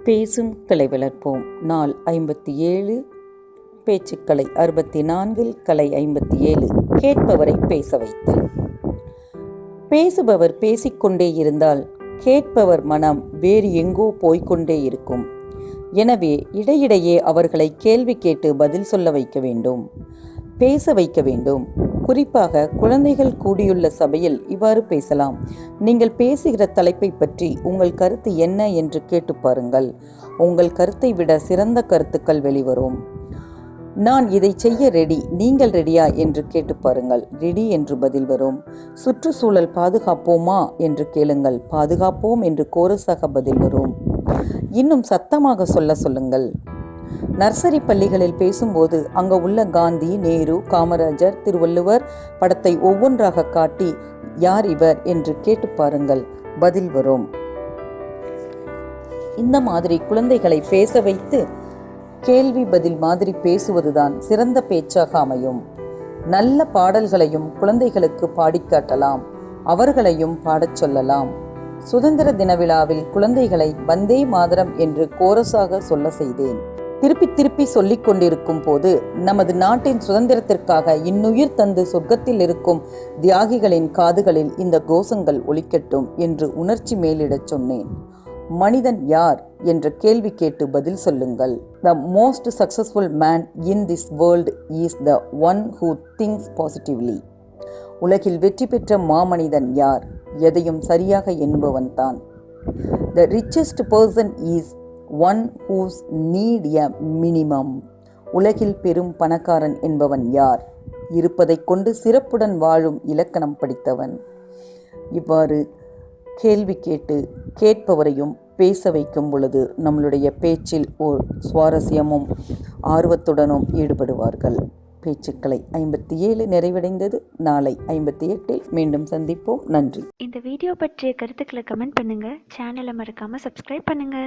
பேசும் கலை வளர்ப்போம். நாள் 57. பேச்சுக்கலை 64. கலை 57. கேட்பவரை பேச வைத்தல். பேசுபவர் பேசிக்கொண்டே இருந்தால் கேட்பவர் மனம் வேறு எங்கோ போய்கொண்டே இருக்கும். எனவே இடையிடையே அவர்களை கேள்வி கேட்டு பதில் சொல்ல வைக்க வேண்டும், பேச வைக்க வேண்டும். குறிப்பாக குழந்தைகள் கூடியுள்ள சபையில் இவ்வாறு பேசலாம். நீங்கள் பேசுகிற தலைப்பை பற்றி உங்கள் கருத்து என்ன என்று கேட்டு பாருங்கள். உங்கள் கருத்தை விட சிறந்த கருத்துக்கள் வெளிவரும். நான் இதை செய்ய ரெடி, நீங்கள் ரெடியா என்று கேட்டு பாருங்கள். ரெடி என்று பதில் வரும். சுற்றுச்சூழல் பாதுகாப்போமா என்று கேளுங்கள். பாதுகாப்போம் என்று கோரஸாக பதில் வரும். இன்னும் சத்தமாக சொல்லுங்கள். நர்சரி பள்ளிகளில் பேசும்போது அங்கு உள்ள காந்தி, நேரு, காமராஜர், திருவள்ளுவர் படத்தை ஒவ்வொன்றாக காட்டி யார் இவர் என்று கேட்டு பாருங்கள், பதில் வரும். இந்த மாதிரி குழந்தைகளை பேச வைத்து கேள்வி பதில் மாதிரி பேசுவதுதான் சிறந்த பேச்சாக அமையும். நல்ல பாடல்களையும் குழந்தைகளுக்கு பாடிக்காட்டலாம், அவர்களையும் பாடச் சொல்லலாம். சுதந்திர தின விழாவில் குழந்தைகளை வந்தே மாதரம் என்று கோரஸாக சொல்ல செய்தேன். திருப்பி சொல்லிக் கொண்டிருக்கும் போது நமது நாட்டின் சுதந்திரத்திற்காக இன்னுயிர் தந்து சொர்க்கத்தில் இருக்கும் தியாகிகளின் காதுகளில் இந்த கோஷங்கள் ஒலிக்கட்டும் என்று உணர்ச்சி மேலிடச் சொன்னேன். மனிதன் யார் என்ற கேள்வி கேட்டு பதில் சொல்லுங்கள். The most successful man in this world is the one who thinks positively. உலகில் வெற்றி பெற்ற மாமனிதன் யார்? எதையும் சரியாக எண்ணுபவன் தான். The richest person is one whose need a minimum. உலகில் பெரும் பணக்காரன் என்பவன் யார்? இருப்பதைக் கொண்டு சிறப்புடன் வாழும் இலக்கணம் படித்தவன். இவ்வாறு கேள்வி கேட்டு கேட்பவரையும் பேச வைக்கும் பொழுது நம்மளுடைய பேச்சில் ஓர் சுவாரஸ்யமும் ஆர்வத்துடனும் ஈடுபடுவார்கள். பேச்சுக்கலை 57 நிறைவடைந்தது. நாளை 58 மீண்டும் சந்திப்போம். நன்றி. இந்த வீடியோ பற்றிய கருத்துக்களை கமெண்ட் பண்ணுங்க. சேனலை மறக்காம சப்ஸ்கிரைப் பண்ணுங்க.